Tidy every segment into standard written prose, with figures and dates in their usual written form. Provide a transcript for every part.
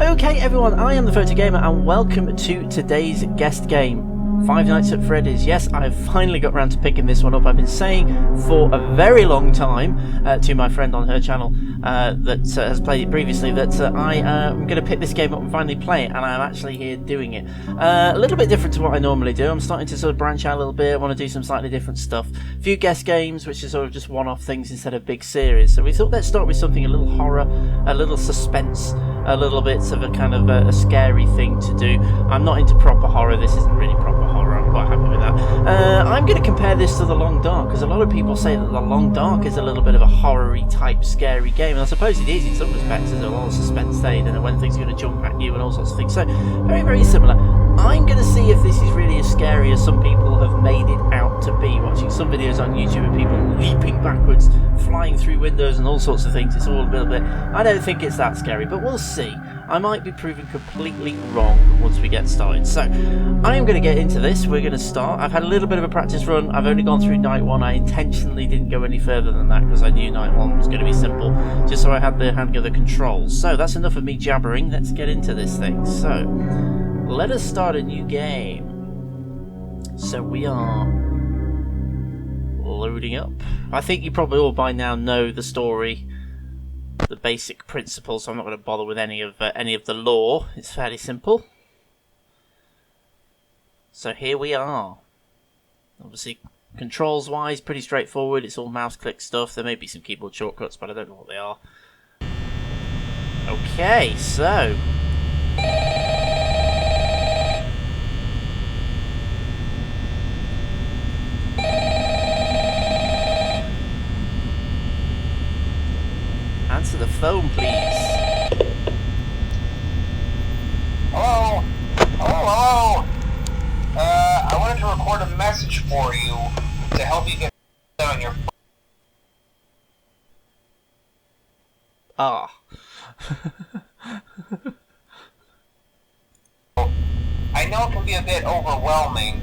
Okay everyone, I am the Photogamer and welcome to today's guest game, Five Nights at Freddy's. Yes, I've finally got around to picking this one up. I've been saying for a very long time to my friend on her channel that has played it previously that I am going to pick this game up and finally play it, and I'm actually here doing it. A little bit different to what I normally do. I'm starting to sort of branch out a little bit. I want to do some slightly different stuff. A few guest games, which is sort of just one-off things instead of big series. So we thought let's start with something a little horror, a little suspense, a little bit of a kind of a scary thing to do. I'm not into proper horror. This isn't really proper horror. I'm quite happy with that. I'm going to compare this to The Long Dark, because a lot of people say that The Long Dark is a little bit of a horror-y type scary game, and I suppose it is in some respects. There's a lot of suspense there, and when things are going to jump at you and all sorts of things. So very, very similar. I'm going to see if this is really as scary as some people have made it out to be. Watching some videos on YouTube of people leaping backwards, flying through windows and all sorts of things. It's all a little bit... I don't think it's that scary, but we'll see. I might be proven completely wrong once we get started. So, I am going to get into this. We're going to start. I've had a little bit of a practice run. I've only gone through night one. I intentionally didn't go any further than that because I knew night one was going to be simple, just so I had the hang of the controls. So, that's enough of me jabbering. Let's get into this thing. So, let us start a new game. So, we are loading up. I think you probably all by now know the story, the basic principles, so I'm not going to bother with any of the lore. It's fairly simple. So here we are. Obviously, controls-wise, pretty straightforward. It's all mouse-click stuff. There may be some keyboard shortcuts, but I don't know what they are. Okay, so... answer the phone, please. Hello? Hello? I wanted to record a message for you to help you get on your... Ah. I know it can be a bit overwhelming,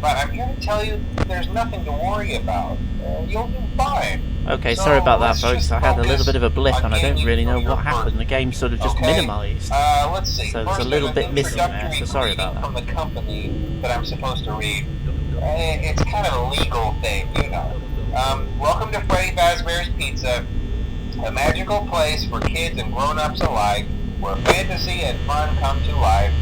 but I'm here to tell you there's nothing to worry about. You'll do fine. Okay, sorry about that, folks. I had a little bit of a blip and I don't really know what happened. The game sort of just minimised. Let's see. So there's a little bit missing there, so sorry about that. From the company that I'm supposed to read. It's kind of a legal thing, you know. Welcome to Freddy Fazbear's Pizza, a magical place for kids and grown-ups alike, where fantasy and fun come to life.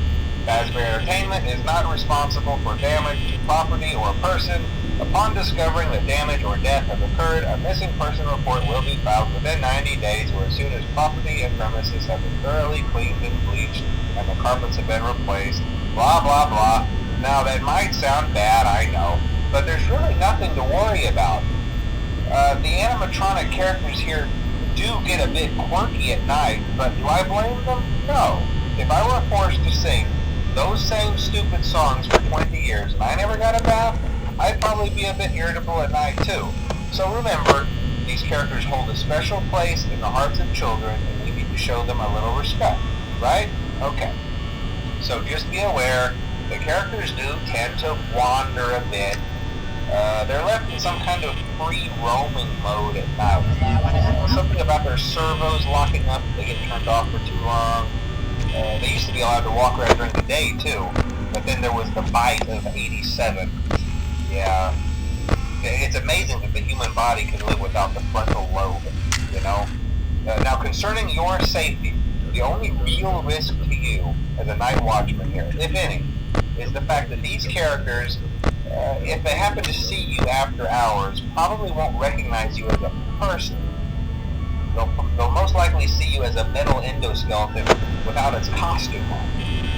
Fazbear Entertainment is not responsible for damage to property or person. Upon discovering that damage or death has occurred, a missing person report will be filed within 90 days or as soon as property and premises have been thoroughly cleaned and bleached and the carpets have been replaced. Blah, blah, blah. Now, that might sound bad, I know, but there's really nothing to worry about. The animatronic characters here do get a bit quirky at night, but do I blame them? No. If I were forced to sing those same stupid songs for 20 years and I never got a bath, I'd probably be a bit irritable at night too. So remember, these characters hold a special place in the hearts of children and we need to show them a little respect, right? Okay. So just be aware, the characters do tend to wander a bit. They're left in some kind of free roaming mode at night. Something about their servos locking up if they get turned off for too long. They used to be allowed to walk around during the day too, but then there was the bite of 87. Yeah, it's amazing that the human body can live without the frontal lobe, you know? Now, concerning your safety, the only real risk to you as a night watchman here, if any, is the fact that these characters, if they happen to see you after hours, probably won't recognize you as a person. They'll most likely see you as a metal endoskeleton without its costume on.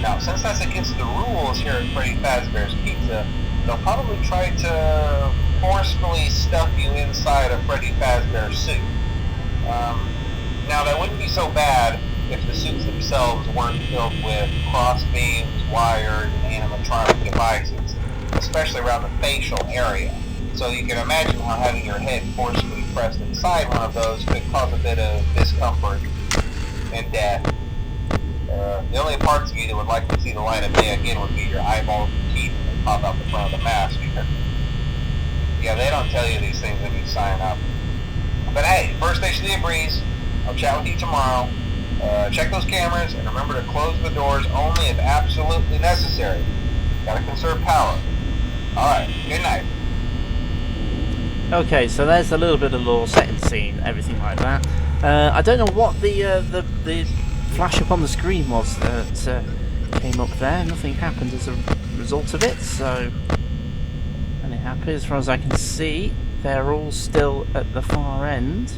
Now, since that's against the rules here at Freddy Fazbear's Pizza, they'll probably try to forcefully stuff you inside a Freddy Fazbear suit. Now, that wouldn't be so bad if the suits themselves weren't filled with cross beams, wires, and animatronic devices, especially around the facial area. So you can imagine how having your head forcefully pressed inside one of those could cause a bit of discomfort and death. The only parts of you that would like to see the light of day again would be your eyeballs and teeth that pop out the front of the mask. Yeah, they don't tell you these things when you sign up. But hey, first station of the breeze. I'll chat with you tomorrow. Check those cameras and remember to close the doors only if absolutely necessary. Gotta conserve power. Alright, good night. Okay, so there's a little bit of lore, setting scene, everything like that. I don't know what the flash up on the screen was that came up there. Nothing happened as a result of it, so any happy as far as I can see. They're all still at the far end.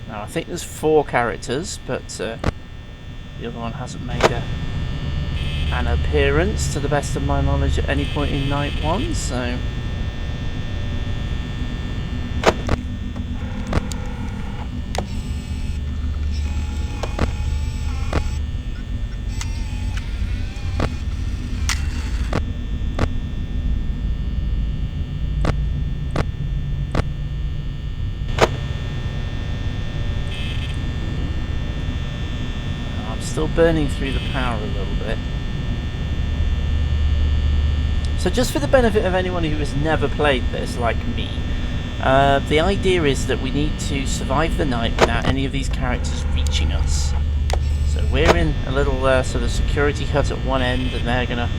Now I think there's 4 characters, but the other one hasn't made an appearance to the best of my knowledge at any point in night 1, so still burning through the power a little bit. So just for the benefit of anyone who has never played this, like me, the idea is that we need to survive the night without any of these characters reaching us. So we're in a little sort of security hut at one end, and they're going to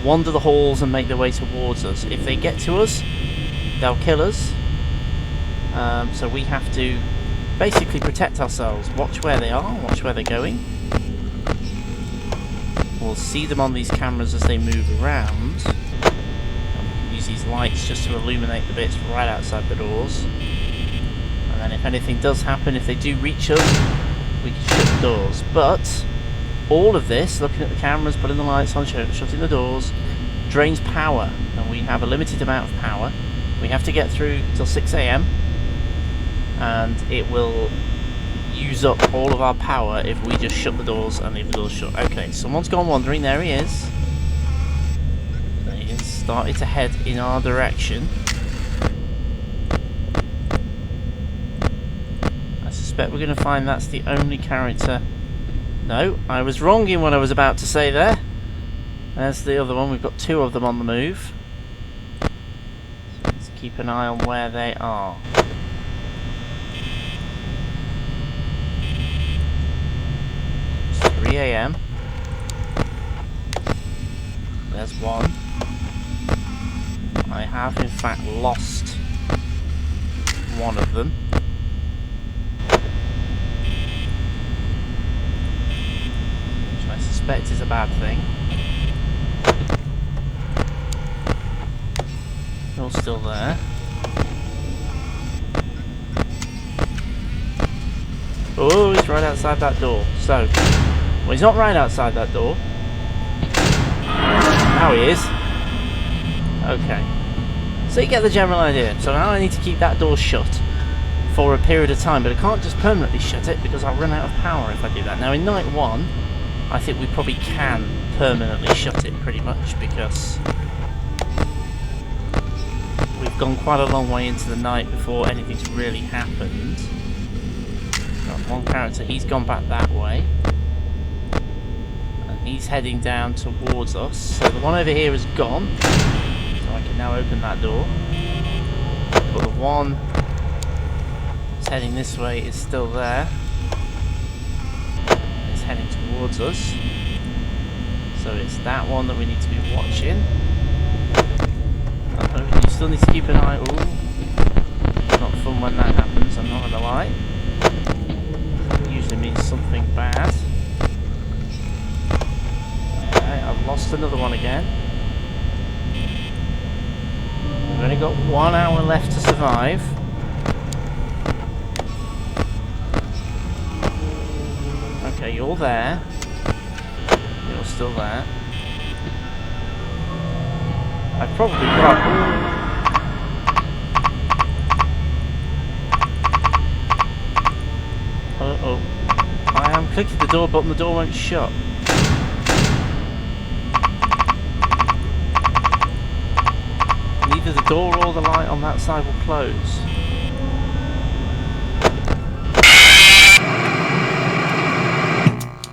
wander the halls and make their way towards us. If they get to us, they'll kill us. So we have to basically protect ourselves, watch where they are, watch where they're going. We'll see them on these cameras as they move around. Use these lights just to illuminate the bits right outside the doors. And then if anything does happen, if they do reach us, we can shut the doors. But all of this, looking at the cameras, putting the lights on, shutting the doors, drains power. And we have a limited amount of power. We have to get through till 6 AM. And it will use up all of our power if we just shut the doors and leave the doors shut. Okay, someone's gone wandering. There he is. He has started to head in our direction. I suspect we're going to find that's the only character. No, I was wrong in what I was about to say there. There's the other one. We've got 2 of them on the move. So let's keep an eye on where they are. It's 3 AM. There's one. I have in fact lost one of them. Which I suspect is a bad thing. You're still there. Oh, he's right outside that door. So, well, he's not right outside that door. Now he is. Okay. So you get the general idea. So now I need to keep that door shut for a period of time, but I can't just permanently shut it because I'll run out of power if I do that. Now in night 1, I think we probably can permanently shut it pretty much because we've gone quite a long way into the night before anything's really happened. Got one character, he's gone back that way. He's heading down towards us, so the one over here is gone, so I can now open that door. But the one that's heading this way is still there. It's heading towards us, so it's that one that we need to be watching. You still need to keep an eye. Ooh, it's not fun when that happens, I'm not gonna lie. It usually means something bad. I've lost another one again. We've only got 1 hour left to survive. Okay, you're there. You're still there. I've probably got... Uh-oh. I am clicking the door button, the door won't shut. Either the door or the light on that side will close.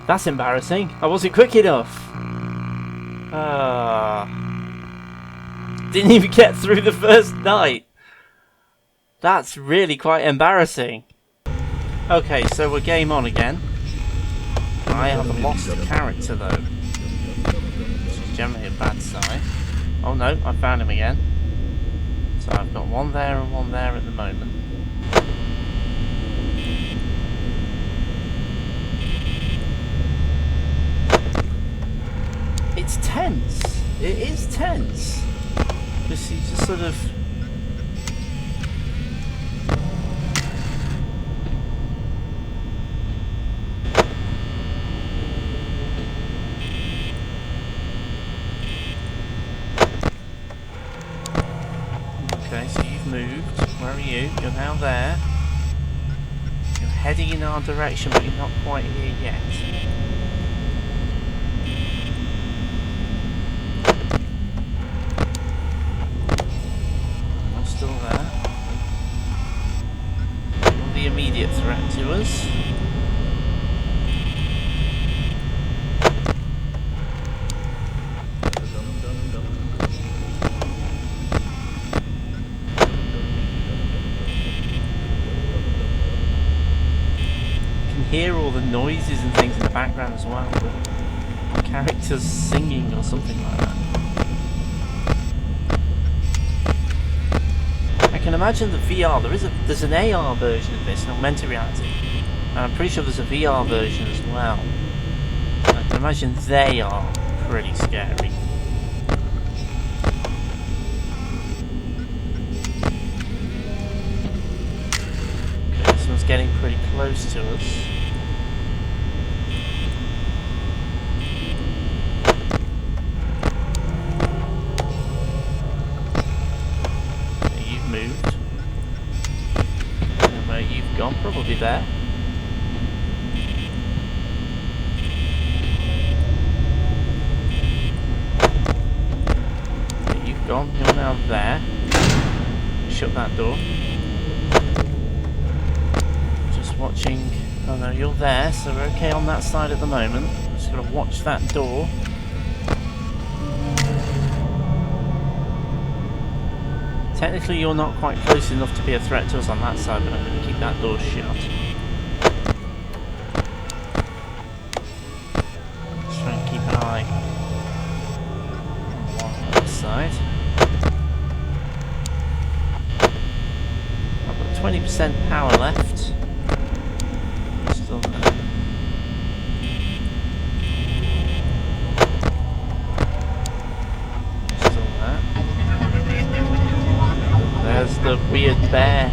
That's embarrassing. I wasn't quick enough. Didn't even get through the first night. That's really quite embarrassing. Okay, so we're game on again. I have lost a character though, which is generally a bad sign. Oh no, I found him again. So I've got one there and one there at the moment. It's tense. It is tense. Because you just sort of... Okay, so you've moved. Where are you? You're now there. You're heading in our direction, but you're not quite here yet. I'm still there. Not the immediate threat to us. Hear all the noises and things in the background as well, the characters singing or something like that. I can imagine the VR, there's an AR version of this, an augmented reality, and I'm pretty sure there's a VR version as well. I can imagine they are pretty scary. Okay, this one's getting pretty close to us. Moved. And where you've gone, probably there. Where you've gone, you're now there. Shut that door. Just watching. Oh no, you're there, so we're okay on that side at the moment. Just gotta watch that door. Technically you're not quite close enough to be a threat to us on that side, but I'm going to keep that door shut. Just try and keep an eye on that side. I've got 20% power left. Still there. There's the weird bear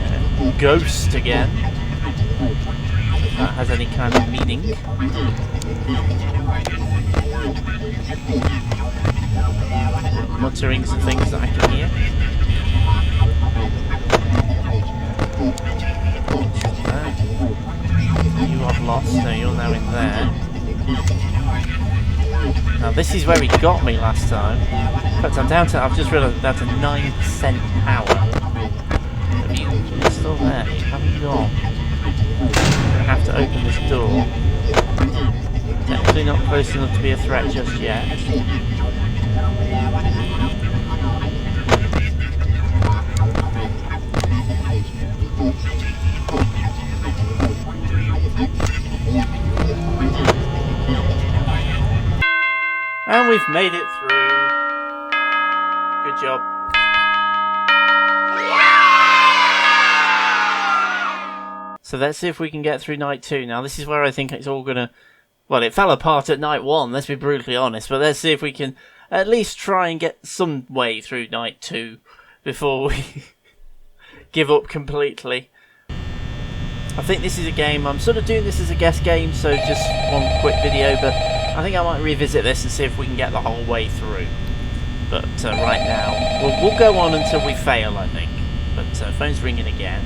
ghost again. If that has any kind of meaning. Mutterings and things that I can hear. You have lost, no, you're now in there. Now this is where he got me last time. In fact, I've just realised I'm down to 9% power. You're still there, you haven't gone. I'm going to have to open this door. Technically not close enough to be a threat just yet. And we've made it through. Good job. So let's see if we can get through night 2. Now this is where I think it's all gonna... Well, it fell apart at night 1, let's be brutally honest. But let's see if we can at least try and get some way through night 2 before we give up completely. I think this is a game, I'm sort of doing this as a guest game, so just one quick video, but I think I might revisit this and see if we can get the whole way through. But right now, we'll go on until we fail, I think. But phone's ringing again.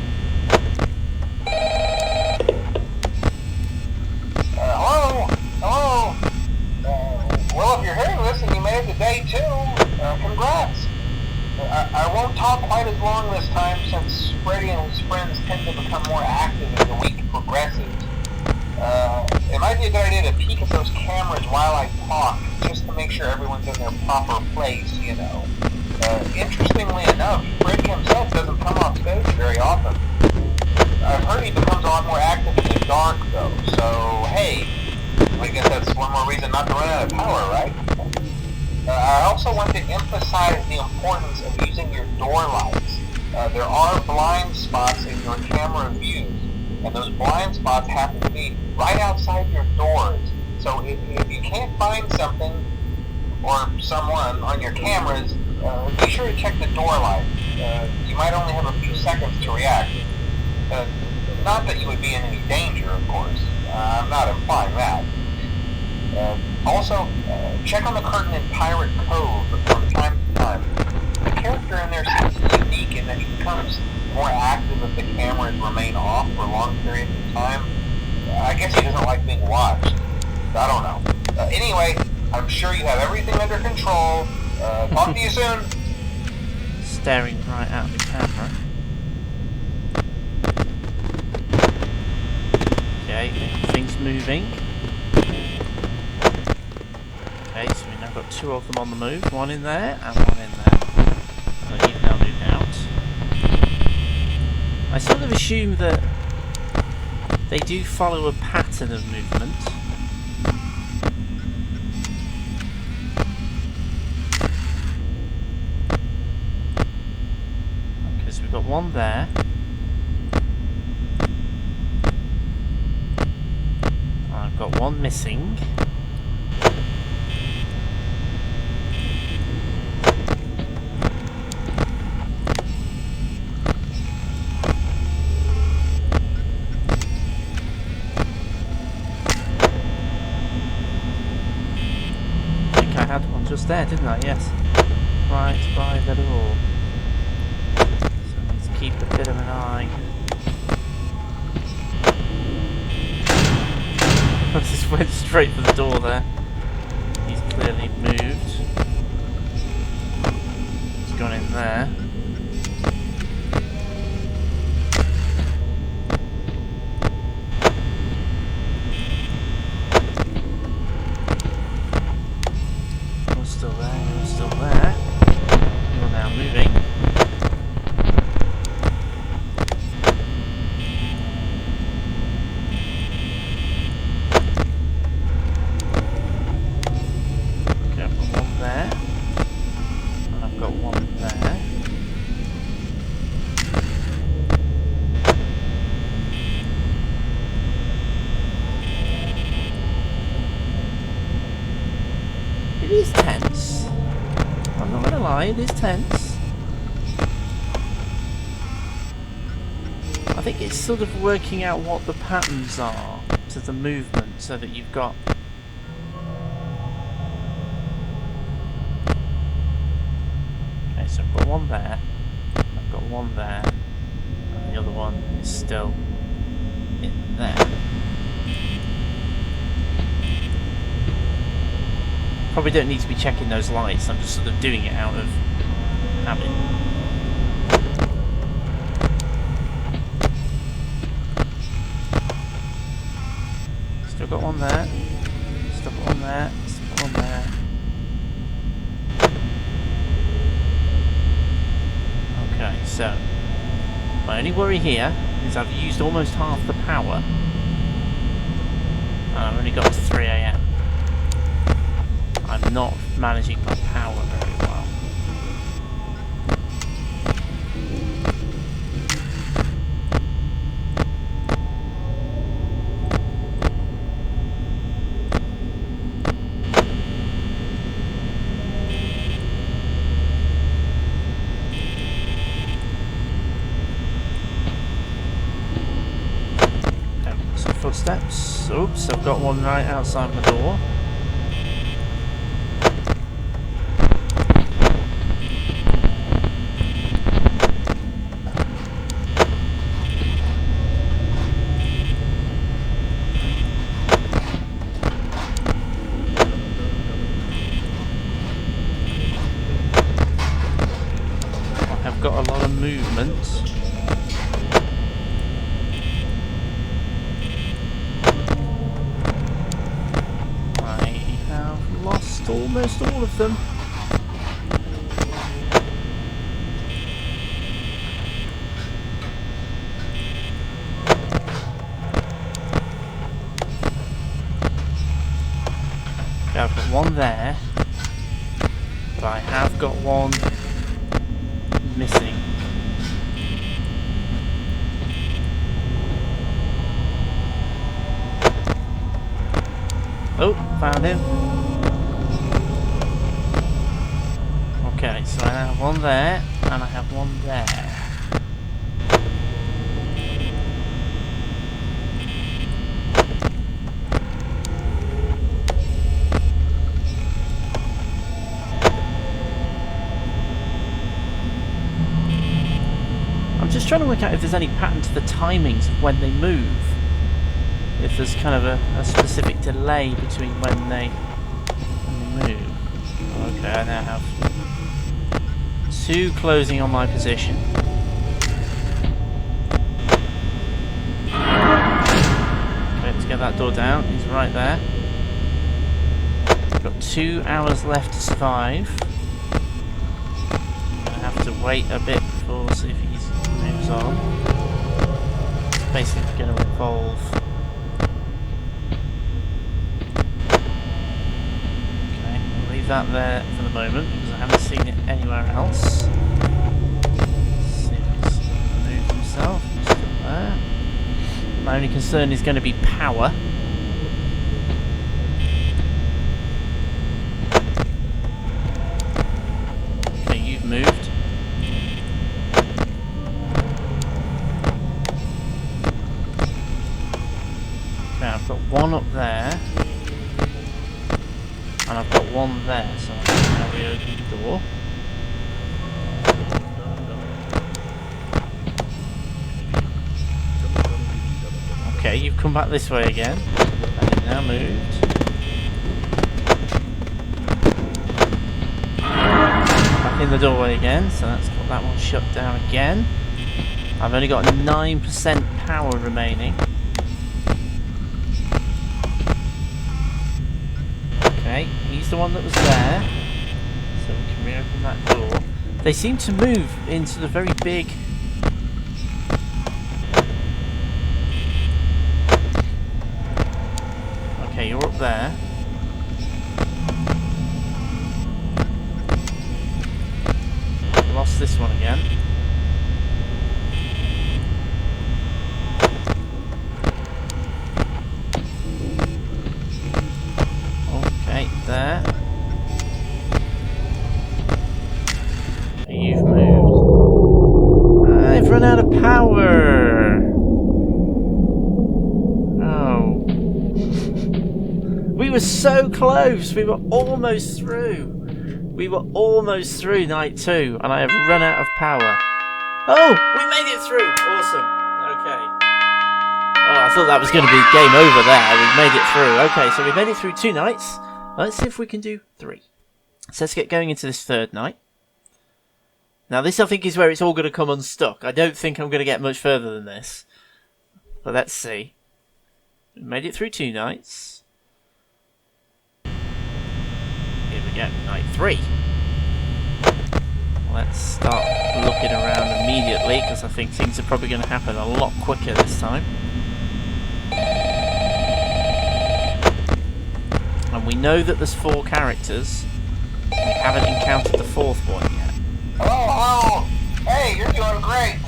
Hello? Hello? Well, if you're hearing this and you made it to day 2, congrats. I won't talk quite as long this time since Freddy and his friends tend to become more active as the week progresses. It might be a good idea to peek at those cameras while I talk, just to make sure everyone's in their proper place, you know. Interestingly enough, Freddy himself doesn't come off stage very often. I've heard he becomes a lot more active in the dark, though, so hey, I guess that's one more reason not to run out of power, right? I also want to emphasize the importance of using your door lights. There are blind spots in your camera views, and those blind spots happen to be right outside your doors. So if you can't find something or someone on your cameras, be sure to check the door light. You might only have a few seconds to react. Not that you would be in any danger, of course. I'm not implying that. Also, check on the curtain in Pirate Cove from time to time. The character in there seems unique in that he becomes more active if the cameras remain off for long periods of time. I guess he doesn't like being watched. I don't know. Anyway, I'm sure you have everything under control. Talk to you soon. Staring right at the camera. Okay, things moving. Okay, so we've now got two of them on the move. One in there and one in there. So you've now moved out. I sort of assume that they do follow a pattern of movement. Okay, so we've got one there. I've got one missing. Just there, didn't I? Yes. Right by the door. So I need to keep a bit of an eye. I just went straight for the door there. He's clearly moved. He's gone in there. Still there, you're still there. You're now moving. Okay, I've got one there. And I've got one there. It is tense. I'm not gonna lie, it is tense. I think it's sort of working out what the patterns are to the movement so that you've got... Okay, so I've got one there, I've got one there, and the other one is still in there. Probably don't need to be checking those lights, I'm just sort of doing it out of habit. Still got one there, still got one there, still got one there. Okay, so my only worry here is I've used almost half the power and I've only got to 3 AM. I'm not managing my power very well. Okay, some footsteps. Oops, I've got one right outside my door. Got a lot of movement. I have lost almost all of them. one there, but I have got one missing. Oh, found him. Okay, so I have one there, and I have one there. I'm just trying to work out if there's any pattern to the timings of when they move. If there's kind of a specific delay between when they move. Okay, I now have two closing on my position. Okay, let's get that door down. He's right there. Got 2 hours left to survive. I'm gonna have to wait a bit before see if he moves on. It's basically going to involve. That there for the moment because I haven't seen it anywhere else. Let's see if he's moved himself. He's still there. My only concern is going to be power. Okay, you've moved. Okay, I've got one up there. And I've got one there, so I'm going to reopen the door. Okay, you've come back this way again. And you've now moved. Back in the doorway again, so that's got that one shut down again. I've only got 9% power remaining. Okay, he's the one that was there, so we can reopen that door. They seem to move into the very big... Okay, you're up there. Lost this one again. There. You've moved. I've run out of power. Oh. We were so close. We were almost through. We were almost through night 2, and I have run out of power. Oh, we made it through. Awesome. Okay. Oh, I thought that was going to be game over there. We made it through. Okay, so we made it through 2 nights. Let's see if we can do 3. So let's get going into this 3rd night. Now this I think is where it's all going to come unstuck. I don't think I'm going to get much further than this. But let's see. We made it through 2 nights. Here we go, night 3. Let's start looking around immediately because I think things are probably going to happen a lot quicker this time. And we know that there's 4 characters. We haven't encountered the 4th one yet. Oh, hey, you're doing great.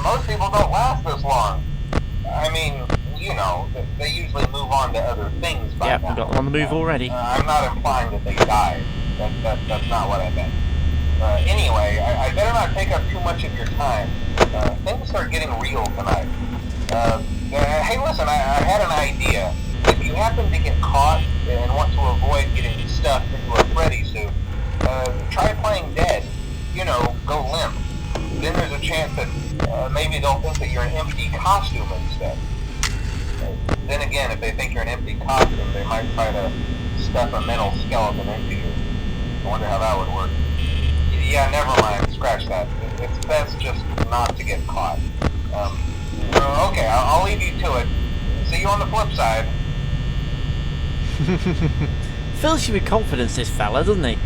Most people don't last this long. I mean, you know, they usually move on to other things by now. We've got them on the move already. I'm not implying that they died. That's not what I meant. Anyway, I better not take up too much of your time. Things are getting real tonight. Hey, listen, I had an idea. If you happen to get caught and want to avoid getting stuffed into a Freddy suit, try playing dead. You know, go limp. Then there's a chance that maybe they'll think that you're an empty costume instead. Then again, if they think you're an empty costume, they might try to stuff a mental skeleton into you. I wonder how that would work. Yeah, never mind. Scratch that. It's best just not to get caught. Okay, I'll leave you to it. See you on the flip side. Fills you with confidence, this fella, doesn't he?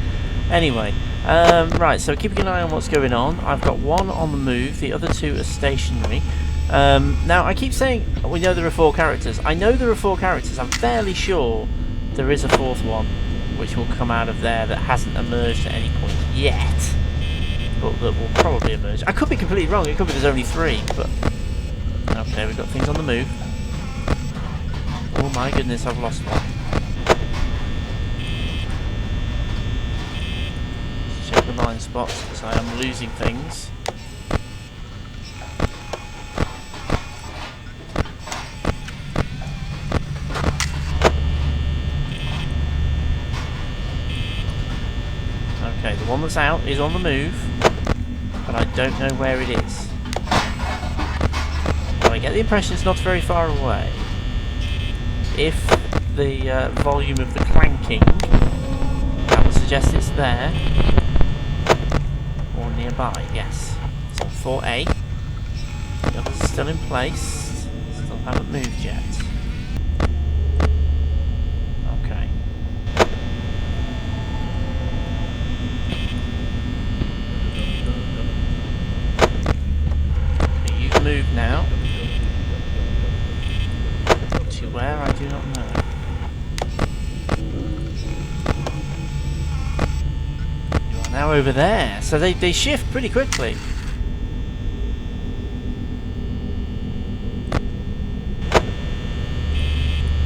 Anyway, right, so keeping an eye on what's going on. I've got 1 on the move, the other 2 are stationary. Now, I keep saying we know there are 4 characters. I know there are 4 characters. I'm fairly sure there is a 4th one which will come out of there that hasn't emerged at any point yet, but that will probably emerge. I could be completely wrong, it could be there's only 3, but... Okay, we've got things on the move. Oh my goodness, I've lost one. Let's check the blind spots, because I am losing things. Okay, the one that's out is on the move, but I don't know where it is. But I get the impression it's not very far away. If the volume of the clanking, that would suggest it's there, or nearby, yes. It's on 4A. The others are still in place, still haven't moved yet. Okay. You've moved now. To where, I do not know. You are now over there, so they shift pretty quickly.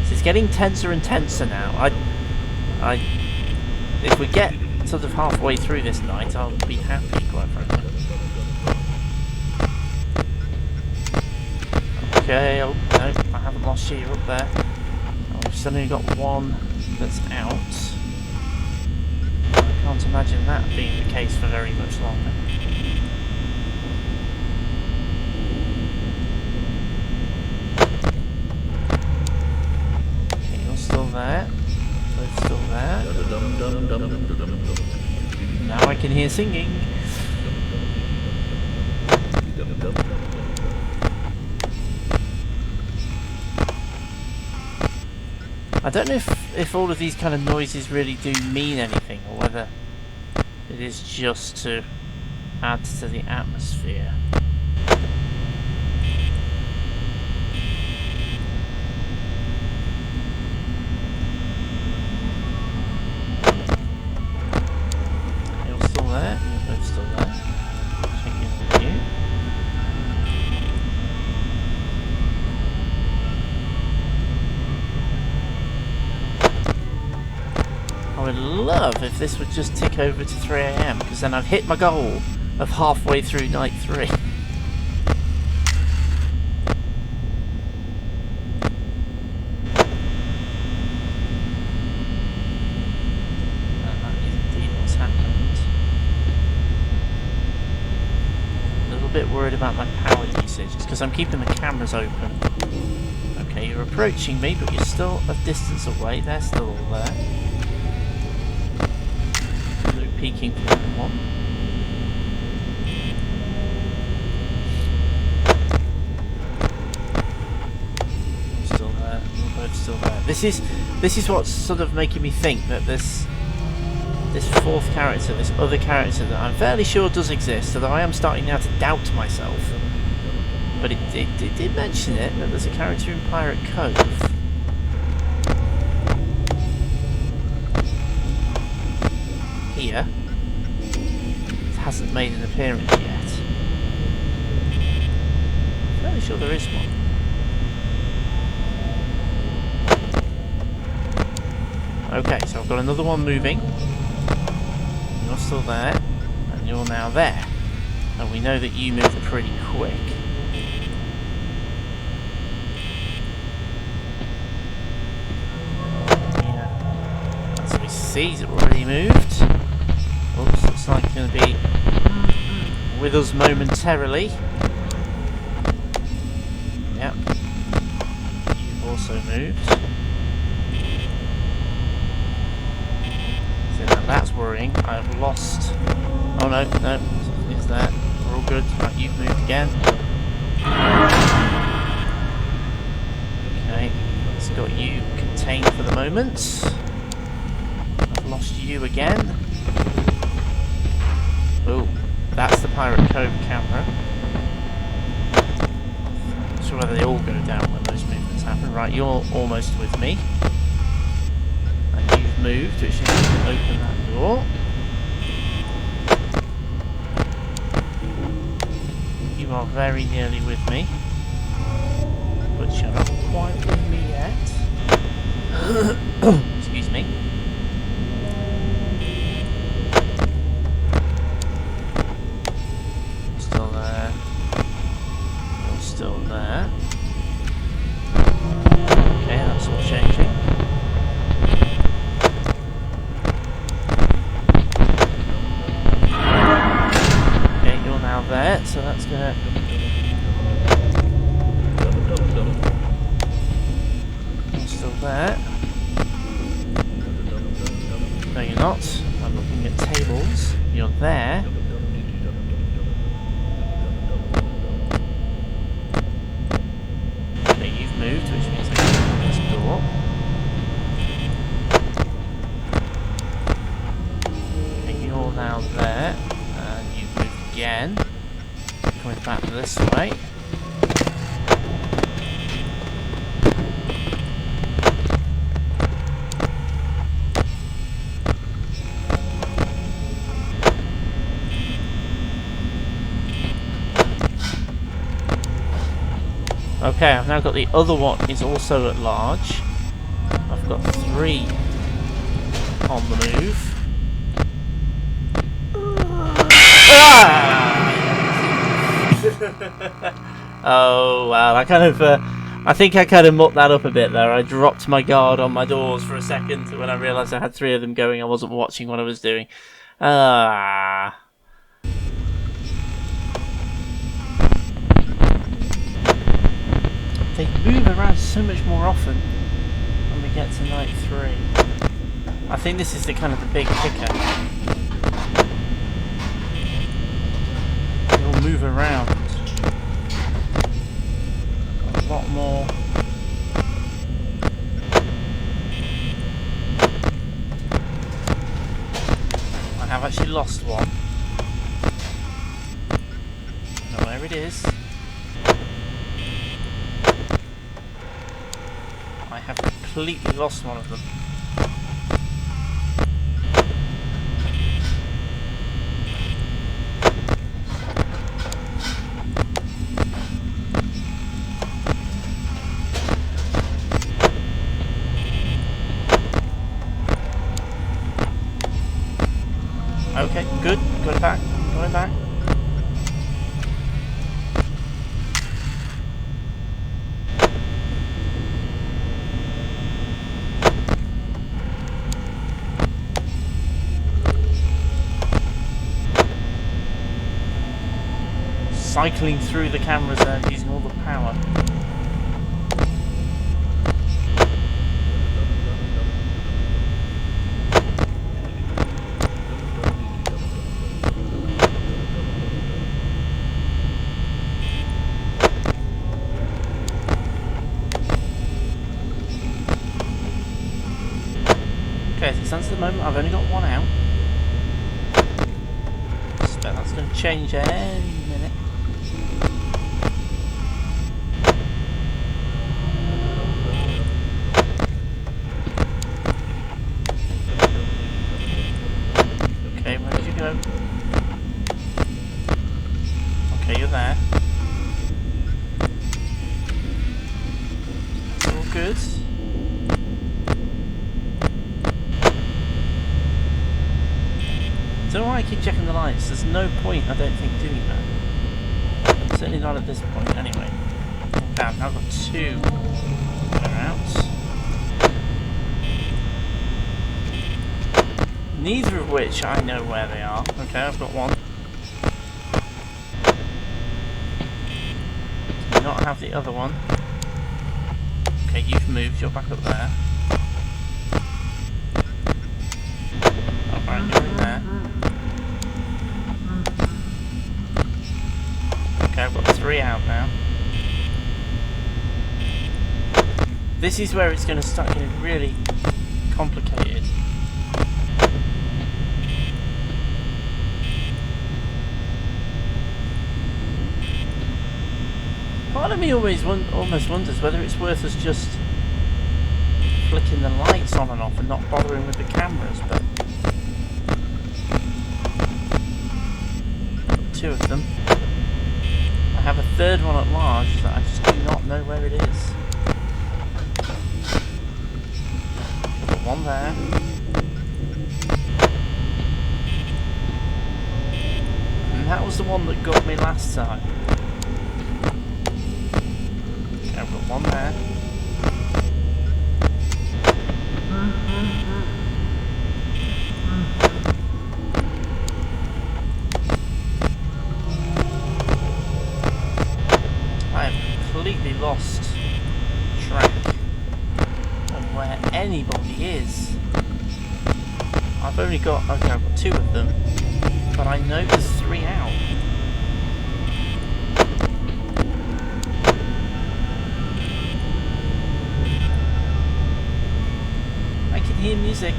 So it's getting tenser and tenser now. If we get sort of halfway through this night, I'll be happy, quite frankly. Okay, oh no, I haven't lost you, you're up there. Oh, we've still only got one that's out. I can't imagine that being the case for very much longer. Okay, you're still there. Both still there. Now I can hear singing. I don't know if all of these kind of noises really do mean anything, or whether it is just to add to the atmosphere. You're still there, you're both still there. Check in with you. I would love if this would just tick over to 3 AM, because then I've hit my goal of halfway through night 3. And that is indeed what's happened. A little bit worried about my power usage. It's because I'm keeping the cameras open. Okay, you're approaching me, but you're still a distance away. They're still all there. Peeking for one. I'm still there. We're both still there. This is what's sort of making me think that this fourth character, this other character that I'm fairly sure does exist, although I am starting now to doubt myself. But it did mention it, that there's a character in Pirate Cove. Here. It hasn't made an appearance yet. I'm fairly sure there is one. Okay, so I've got another one moving. You're still there, and you're now there. And we know that you move pretty quick. Yeah. As we see, it's already moved. Oops, looks like it's going to be with us momentarily. Yep. You've also moved. So now that's worrying. I've lost... Oh no, no, it's that. We're all good. Right, you've moved again. Okay, it's got you contained for the moment. I've lost you again. Oh, that's the Pirate Cove camera. Not sure whether they all go down when those movements happen. Right, you're almost with me. And you've moved, which means you can open that door. You are very nearly with me, but you're not quite with me yet. Excuse me. Still there. You're still there. Okay, that's all changing. Okay, you're now there, so that's gonna... You're still there. No, you're not. I'm looking at tables. You're there. Okay, you've moved, which means I can open this door. Okay, you're now there. And you've moved again. Coming back this way. Okay, I've now got the other one is also at large. I've got 3 on the move. Oh wow, I think I kind of mucked that up a bit there. I dropped my guard on my doors for a second when I realised I had 3 of them going. I wasn't watching what I was doing. They move around so much more often when we get to night 3. I think this is the kind of the big kicker. They'll move around a lot more. I have actually lost one. I don't know where it is. I have completely lost one of them. Okay, good. Going back. Going back. Cycling through the camera zone using all the power. Okay, as it stands at the moment, I've only got 1 out. I suspect that's going to change any minute. Okay, where did you go? Okay, you're there. That's all good. I don't know why I keep checking the lights. There's no point, I don't think, doing that. Certainly not at this point, anyway. Okay, I've now got 2 that are out. Neither of which I know where they are. Okay, I've got 1. Do not have the other one. Okay, you've moved, you're back up there. Alright, you're in there. Okay, I've got 3 out now. This is where it's going to start getting really complicated. Part of me almost wonders whether it's worth us just flicking the lights on and off and not bothering with the cameras, but... Two of them. I have a third one at large that I just do not know where it is. I've got one there. And that was the one that got me last time. Okay, I've got one there. I have completely lost track of where anybody is. I've only got, okay, I've got two of them, but I know there's three out. I can hear music.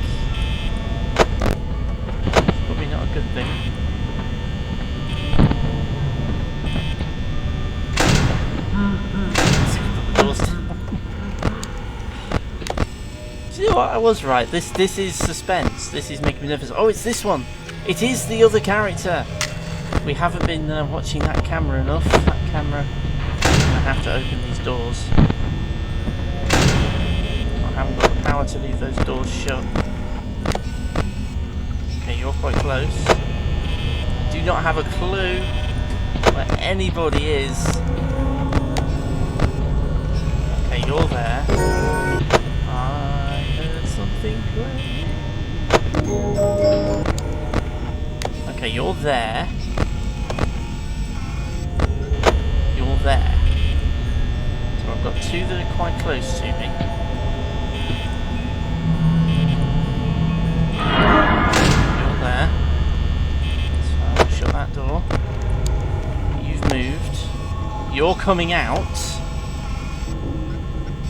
It's probably not a good thing. Do you know what? I was right. This is suspense. This is making me nervous. Oh, it's this one. It is the other character. We haven't been watching that camera enough. That camera. I have to open these doors. I haven't got the power to leave those doors shut. Okay, you're quite close. I do not have a clue where anybody is. Okay, you're there. I heard something great. Okay, you're there. You're there. So I've got two that are quite close to me. You're there. So I'll shut that door. You've moved. You're coming out.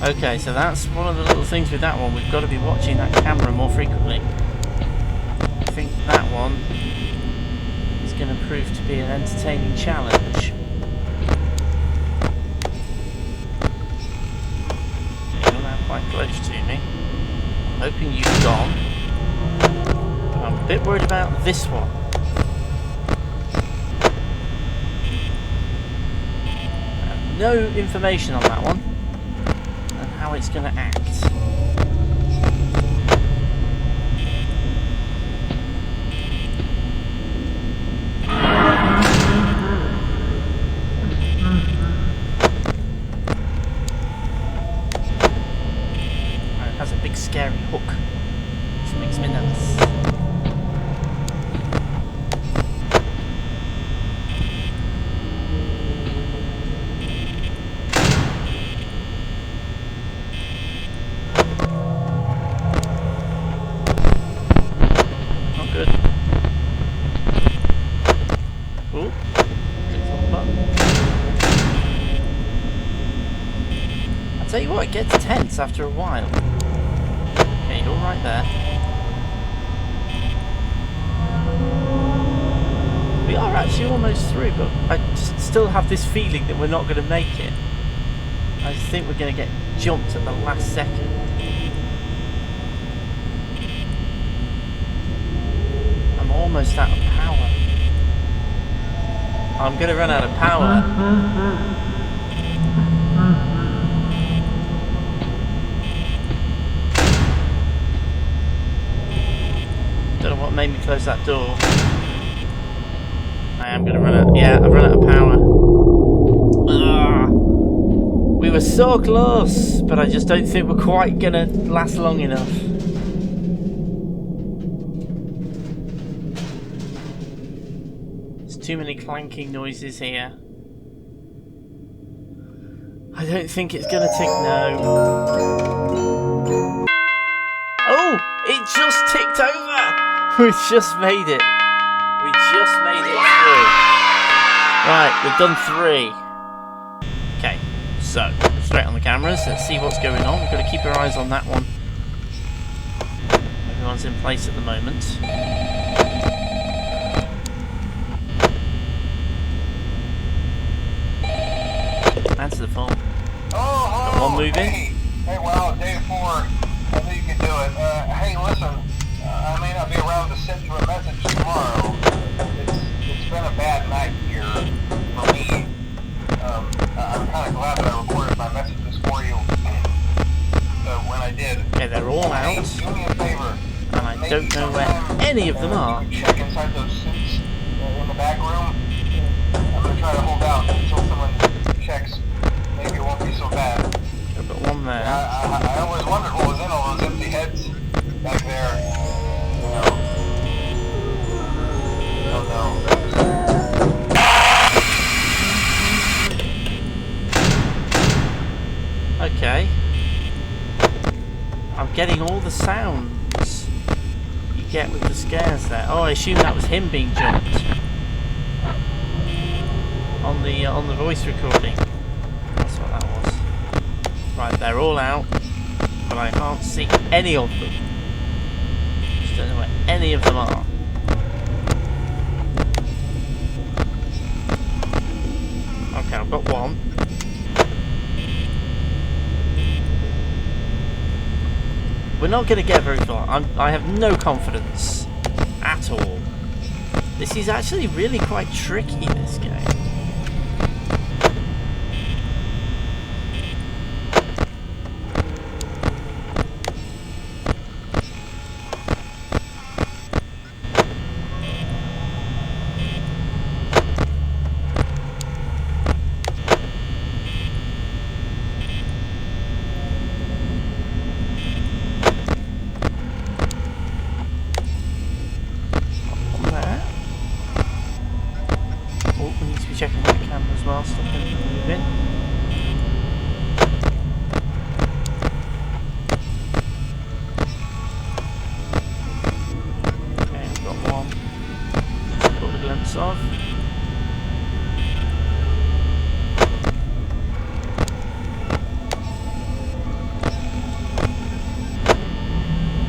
Okay, so that's one of the little things with that one. We've got to be watching that camera more frequently. I think that one is going to prove to be an entertaining challenge. You're now quite close to me. I'm hoping you've gone. But I'm a bit worried about this one. I have no information on that one. How it's going to act. It has a big scary hook, which makes me nervous. Tell you what, it gets tense after a while. Okay, you're right there. We are actually almost through, but I just still have this feeling that we're not going to make it. I just think we're going to get jumped at the last second. I'm almost out of power. I'm going to run out of power. Don't know what made me close that door. I am going to run out. Yeah, I've run out of power. Ugh. We were so close, but I just don't think we're quite going to last long enough. There's too many clanking noises here. I don't think it's going to tick no. Oh, it just ticked over. We just made it. We just made it through. Right, we've done 3. Okay, so straight on the cameras. Let's see what's going on. We've got to keep our eyes on that one. Everyone's in place at the moment. Answer the phone. Oh, got one moving. Hey, well, day 4. I did. Okay, they're all out. Hey, do me a favor. And I don't know where any of them are. Check inside those suits in the back room. I'm gonna try to hold out until someone checks. Maybe it won't be so bad. I've got one there. I always wondered what was in all those empty heads back there. You know. Oh no. Okay. I'm getting all the sounds you get with the scares there. Oh, I assume that was him being jumped on the voice recording. That's what that was. Right, they're all out, but I can't see any of them. Just don't know where any of them are. Okay, I've got one. We're not going to get very far. I have no confidence at all. This is actually really quite tricky, this game. Checking the camera as well, stopping and moving. Okay, I've got one. Just caught a glimpse of.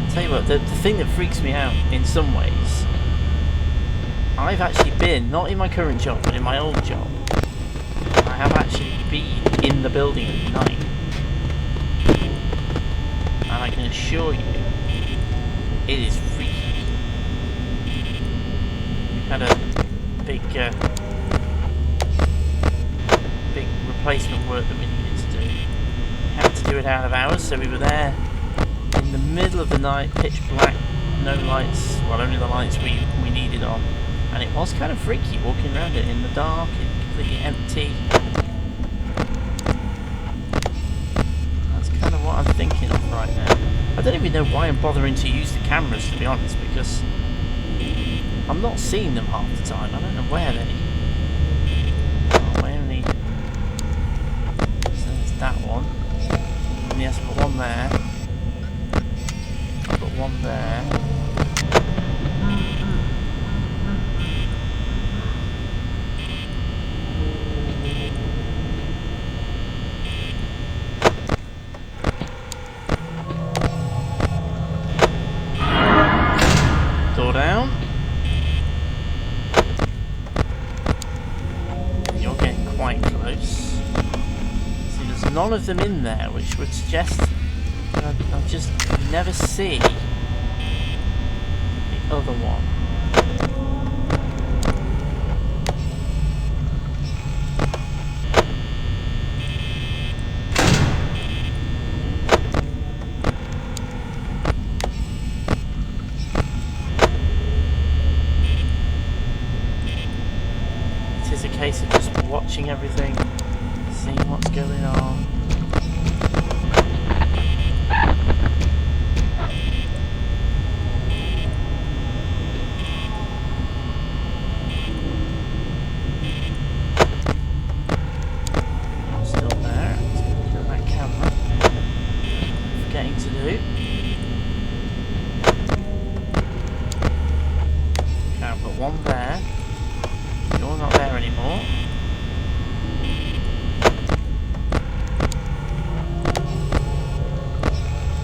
I'll tell you what, the thing that freaks me out in some ways, I've actually been, not in my current job, but in my old job, I have actually been in the building at night. And I can assure you, it is freaky. We had a big replacement work that we needed to do. We had to do it out of hours, so we were there in the middle of the night, pitch black, no lights, well, only the lights we needed on. And it was kind of freaky walking around it in the dark, completely empty. That's kind of what I'm thinking of right now. I don't even know why I'm bothering to use the cameras, to be honest, because I'm not seeing them half the time. I don't know where they... Oh, I only... So there's that one. And yes, I've got one there. I've got one there. Door down. You're getting quite close. See, there's none of them in there, which would suggest that I'll just never see the other one. Case of just watching everything, seeing what's going on. I'm still there. Let's look at that camera. Forgetting to do. Okay, I've got one there. You're not there anymore.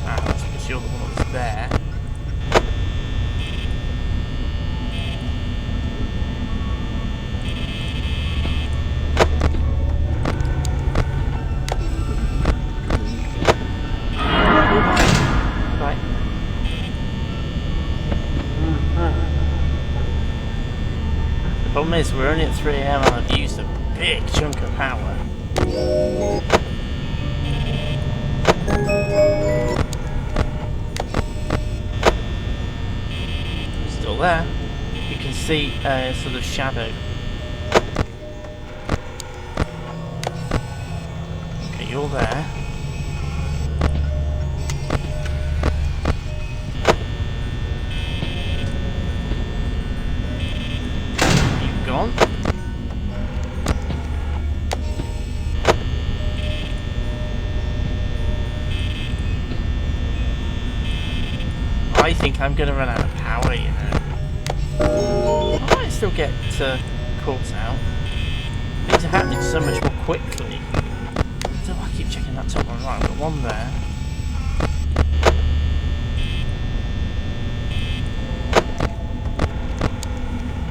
Ah, that's because you're the one that was there. Right. The problem is we're only at 3 AM and I've used a big chunk of power. there. You can see a sort of shadow. Okay, you're there. You've gone. I think I'm going to run out of power, you know. I might still get caught out. Things are happening so much more quickly. So I keep checking that top one. Right, I've got one there.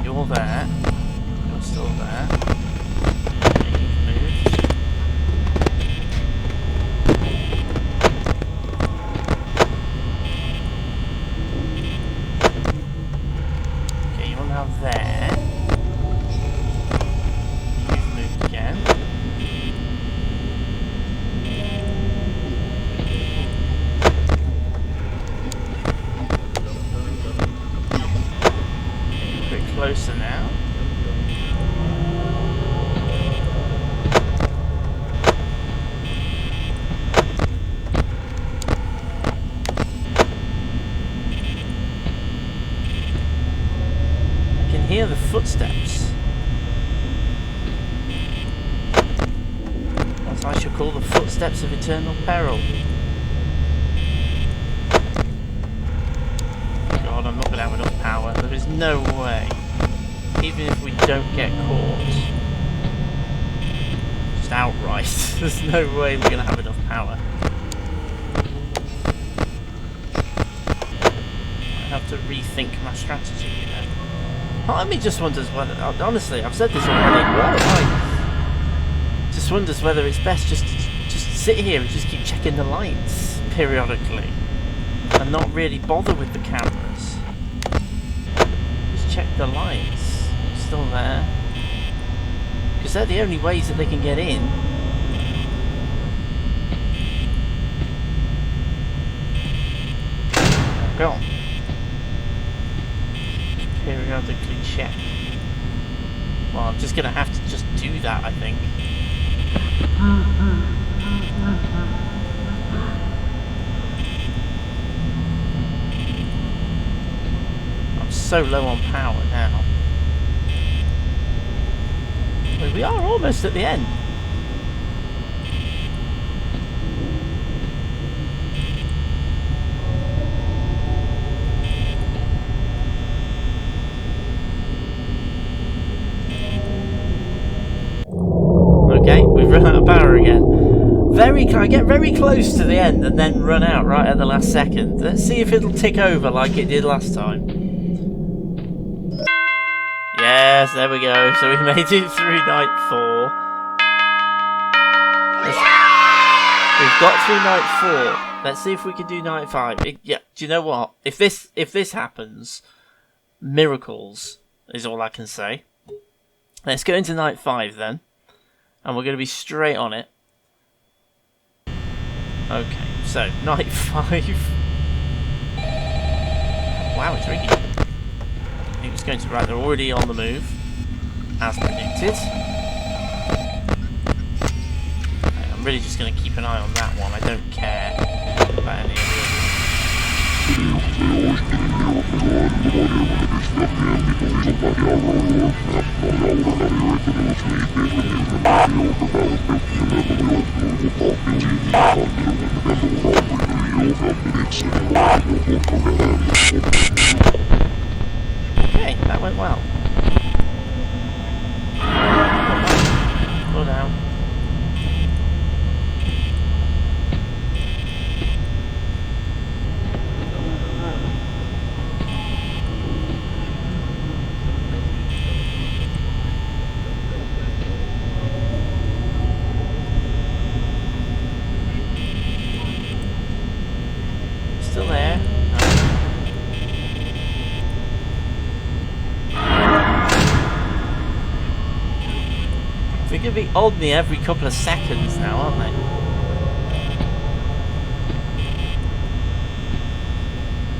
You're there. You're still there. Okay, you've moved. Now there. You've moved again. A bit closer now. Hear the footsteps. What I shall call the footsteps of eternal peril. God, I'm not going to have enough power. There is no way. Even if we don't get caught. Just outright. There's no way we're going to have enough power. I have to rethink my strategy, you know. Part of me just wonders whether, honestly, I've said this already, just wonders whether it's best just to sit here and just keep checking the lights periodically and not really bother with the cameras. Just check the lights. Still there. Because they're the only ways that they can get in. Go on. Periodically check. Well, I'm just gonna have to just do that, I think. I'm so low on power now. Well, we are almost at the end. Okay, we've run out of power again. I get very close to the end and then run out right at the last second. Let's see if it'll tick over like it did last time. Yes, there we go. So we made it through night 4. We've got through night 4. Let's see if we can do night 5. Yeah, do you know what? If this happens, miracles is all I can say. Let's go into night 5 then. And we're going to be straight on it. Okay, so, night 5. Wow, it's ringing. It was going to, right, they're already on the move. As predicted. Okay, I'm really just going to keep an eye on that one. I don't care about any of Okay, that went well. Slow down. Still there. They're going to be on me every couple of seconds now, aren't they?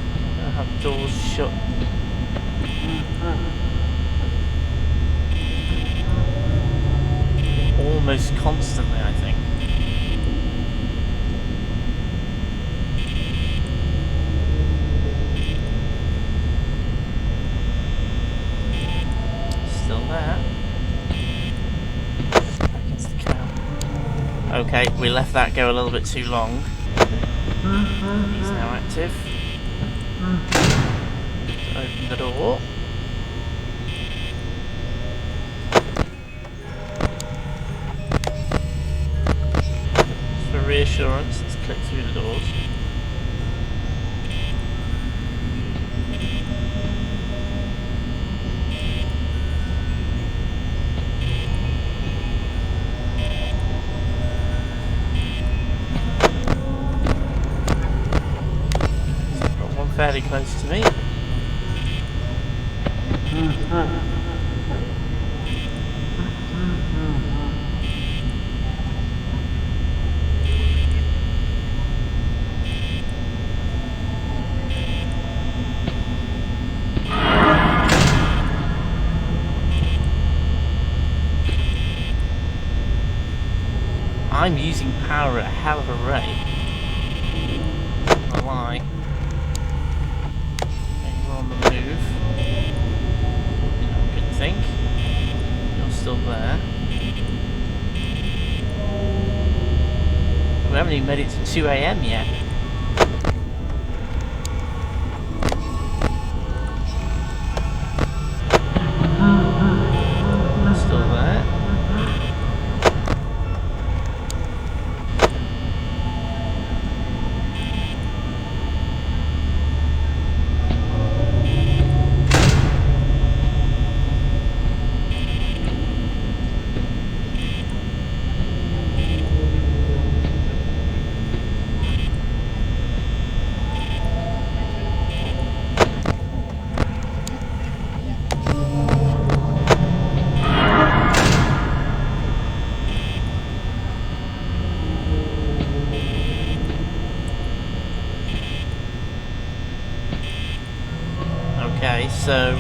I'm going to have doors shut. Almost constantly, I think. Still there. Back into the count. Okay, we left that go a little bit too long. He's now active. Open the door. For reassurance, let's click through the doors. Got one fairly close to me. I'm using power at a hell of a rate. Not gonna lie. Okay, you're on the move. You know, good think. You're still there. We haven't even made it to 2 AM yet. Still there. Okay, so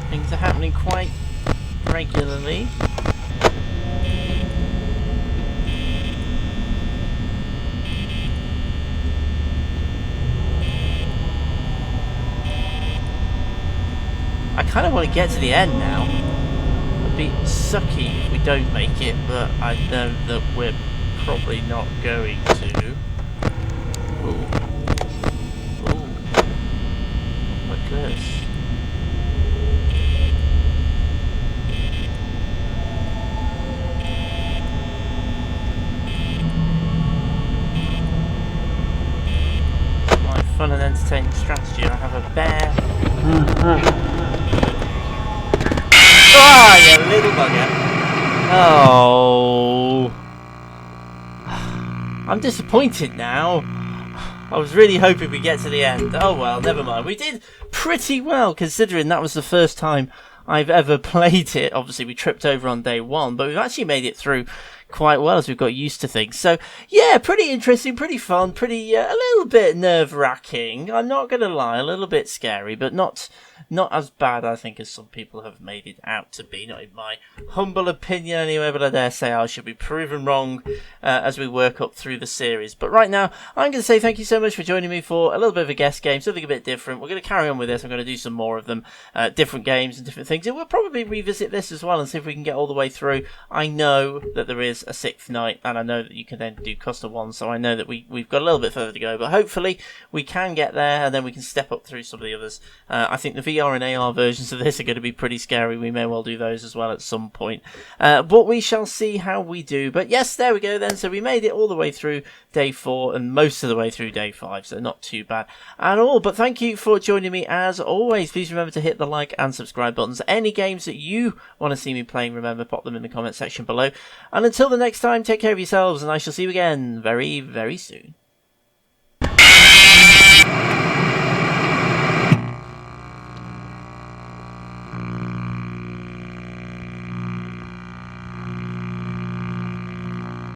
things are happening quite regularly. I kind of want to get to the end now. It'd be sucky if we don't make it, but I know that we're probably not going to. Ooh. Like this. My fun and entertaining strategy. I have a bear. Ah, you little bugger. Oh. I'm disappointed now. I was really hoping we'd get to the end. Oh well, never mind. We did pretty well, considering that was the first time I've ever played it. Obviously, we tripped over on day one, but we've actually made it through quite well as we've got used to things. So, yeah, pretty interesting, pretty fun, pretty a little bit nerve-wracking. I'm not going to lie, a little bit scary, but not as bad, I think, as some people have made it out to be. Not in my humble opinion, anyway, but I dare say I should be proven wrong as we work up through the series. But right now, I'm going to say thank you so much for joining me for a little bit of a guest game, something a bit different. We're going to carry on with this. I'm going to do some more of them, different games and different things. And we'll probably revisit this as well and see if we can get all the way through. I know that there is a 6th night, and I know that you can then do custom ones, so I know that we've got a little bit further to go, but hopefully we can get there, and then we can step up through some of the others. I think the VR and AR versions of this are going to be pretty scary. We may well do those as well at some point, but we shall see how we do. But yes, there we go then. So we made it all the way through day 4 and most of the way through day 5, so not too bad at all. But thank you for joining me as always. Please remember to hit the like and subscribe buttons. Any games that you want to see me playing, remember, pop them in the comment section below. And until the next time, take care of yourselves, and I shall see you again very, very soon.